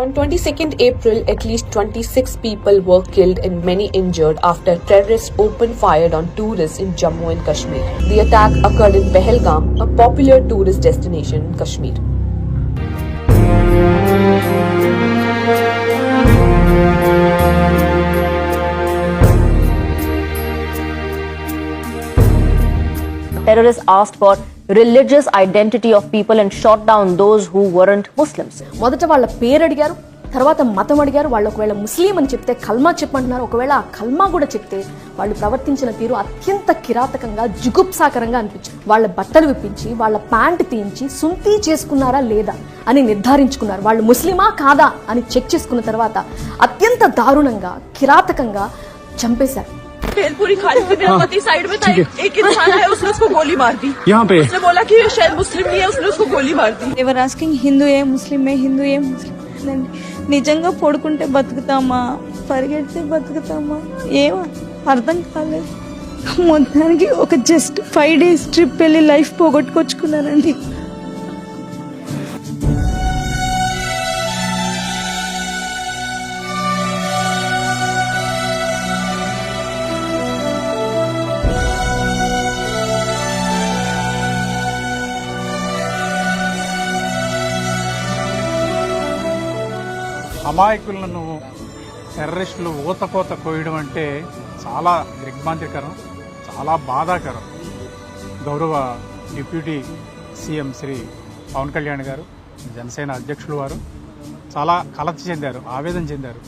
On 22nd April, at least 26 people were killed and many injured after terrorists opened fire on tourists in Jammu and Kashmir. The attack occurred in Pahalgam, a popular tourist destination in Kashmir. Terrorists asked for religious identity of people and shot down those who weren't Muslims. మొదట వాళ్ళ పేరు అడిగారు, తర్వాత మతం అడిగారు. వాళ్ళు ఒకవేళ ముస్లిం అని చెప్తే కల్మా చెప్పంటున్నారు. ఒకవేళ ఆ కల్మా కూడా చెప్తే వాళ్ళు ప్రవర్తించిన తీరు అత్యంత కిరాతకంగా, జుగుప్సాకరంగా అనిపించింది. వాళ్ళ బట్టలు విప్పించి, వాళ్ళ ప్యాంట్ తీయించి సుంతీ చేసుకున్నారా లేదా అని నిర్ధారించుకున్నారు. వాళ్ళు ముస్లిమా కాదా అని చెక్ చేసుకున్న తర్వాత అత్యంత దారుణంగా, కిరాతకంగా చంపేశారు. भेलपुरी खालिद के मेरा पति साइड में था, एक इंसान है उसने उसको गोली मार दी. यहाँ पे उसने बोला कि शायद मुस्लिम नहीं है, उसने उसको गोली मार दी. ఎవర్ ఆస్కింగ్ హిందూ ఏ ముస్లిం ఏ హిందూ ఏ ముస్లిం. నిజంగా పడుకుంటే బతుకుతామా, పరిగెడితే బతుకుతామా, ఏం అర్థం కాలేదు. మొత్తానికి ఒక జస్ట్ 5 days ట్రిప్ వెళ్ళి లైఫ్ పోగొట్టుకొచ్చుకున్నానండి. అమాయకులను టెర్రరిస్టులు ఊతకోత కోయడం అంటే చాలా దిగ్భ్రాంతికరం, చాలా బాధాకరం. గౌరవ డిప్యూటీ సీఎం శ్రీ పవన్ కళ్యాణ్ గారు, జనసేన అధ్యక్షులు వారు చాలా కలత చెందారు, ఆవేదన చెందారు.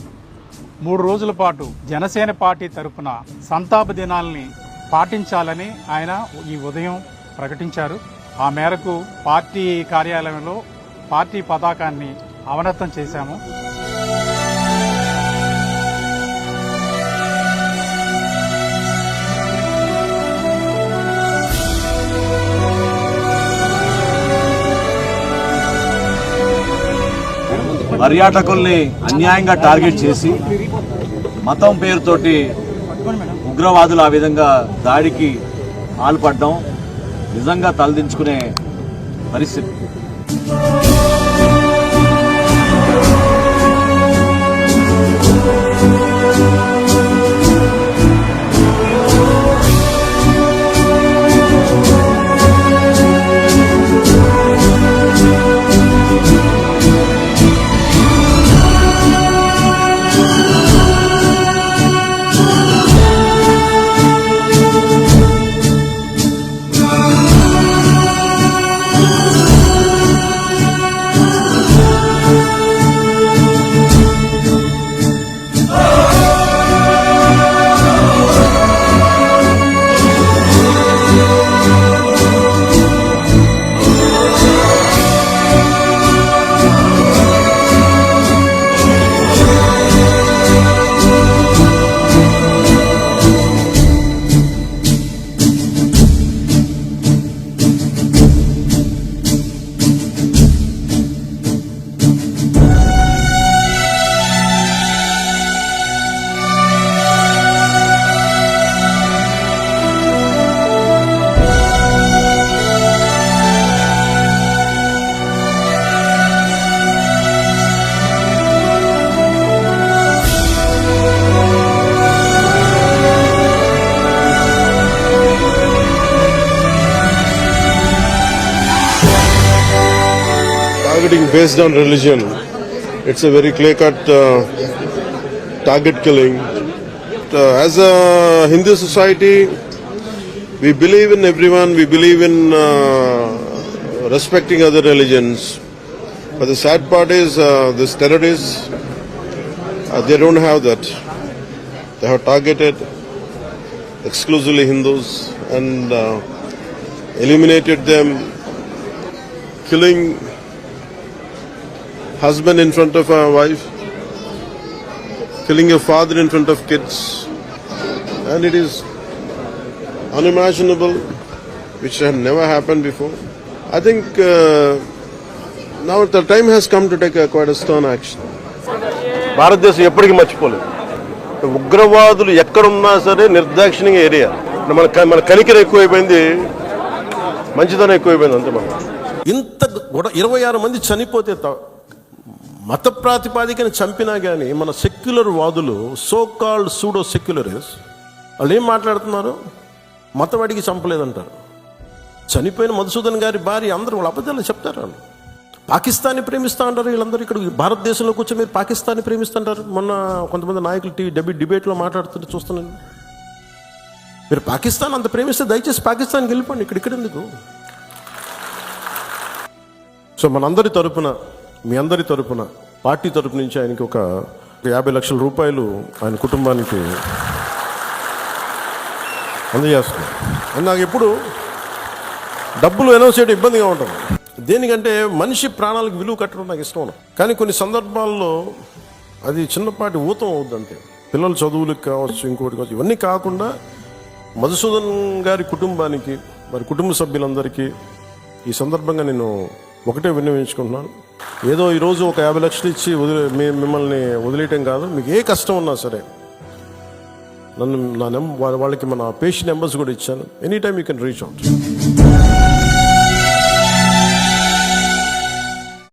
3 రోజుల పాటు జనసేన పార్టీ తరఫున సంతాప దినాల్ని పాటించాలని ఆయన ఈ ఉదయం ప్రకటించారు. ఆ మేరకు పార్టీ కార్యాలయంలో పార్టీ పతాకాన్ని అవనతం చేశాము. పర్యాటకుల్ని అన్యాయంగా టార్గెట్ చేసి మతం పేరుతోటి ఉగ్రవాదులు ఆ విధంగా దాడికి పాల్పడడం నిజంగా తలదించుకునే పరిస్థితి. Based on religion, it's a very clear-cut target killing. As a Hindu society, we believe in everyone. We believe in respecting other religions. But the sad part is, these terrorists, they don't have that. They have targeted exclusively Hindus and eliminated them, killing husband in front of a wife, killing a father in front of kids, and it is unimaginable, which had never happened before. I think now the time has come to take quite a stern action. భారతదేశం ఎప్పటికీ మర్చిపోలేదు. ఉగ్రవాదులు ఎక్కడున్నా సరే నిర్దాక్షిణ్యంగా area. మన కనికర ఎక్కువైపోయింది, మంచిదనం ఎక్కువైపోయింది అంతే. మనం ఇంత 26 మంది చనిపోతే మత ప్రాతిపాదికను చంపినా కానీ మన సెక్యులర్ వాదులు, సో కాల్డ్ సూడో సెక్యులరిస్ట్, వాళ్ళు ఏం మాట్లాడుతున్నారు? మతవాడికి చంపలేదంటారు. చనిపోయిన మధుసూదన్ గారి భార్య అందరూ వాళ్ళ అబద్ధాలు చెప్తారు. వాళ్ళు పాకిస్తాన్ని ప్రేమిస్తా అంటారు. వీళ్ళందరూ ఇక్కడ భారతదేశంలో కూర్చొని మీరు పాకిస్తాన్ని ప్రేమిస్తుంటారు. మొన్న కొంతమంది నాయకులు డిబేట్లో మాట్లాడుతుంటే చూస్తున్నాను. మీరు పాకిస్తాన్ అంత ప్రేమిస్తే దయచేసి పాకిస్తాన్కి వెళ్ళిపోండి, ఇక్కడ ఎందుకు? సో మనందరి తరపున, మీ అందరి తరపున, పార్టీ తరపు నుంచి ఆయనకి ఒక 50 లక్షల రూపాయలు ఆయన కుటుంబానికి అందజేస్తున్నాం. అని నాకు ఎప్పుడు డబ్బులు అనౌన్స్ చేయడం ఇబ్బందిగా ఉంటుంది. దేనికంటే మనిషి ప్రాణాలకు విలువ కట్టడం నాకు ఇష్టం. కానీ కొన్ని సందర్భాల్లో అది చిన్నపాటి ఊతం అవుద్ది అంతే. పిల్లల చదువులకు కావచ్చు, ఇంకోటి కావచ్చు. ఇవన్నీ కాకుండా మధుసూదన్ గారి కుటుంబానికి, వారి కుటుంబ సభ్యులందరికీ ఈ సందర్భంగా నేను ఒకటే విన్నవించుకుంటున్నాను. ఏదో ఈరోజు ఒక 50 లక్షలు ఇచ్చి మిమ్మల్ని వదిలేయటం కాదు. మీకు ఏ కష్టం ఉన్నా సరే వాళ్ళకి మన పేషెంట్ నెంబర్స్ కూడా ఇచ్చాను. Any time you can reach out.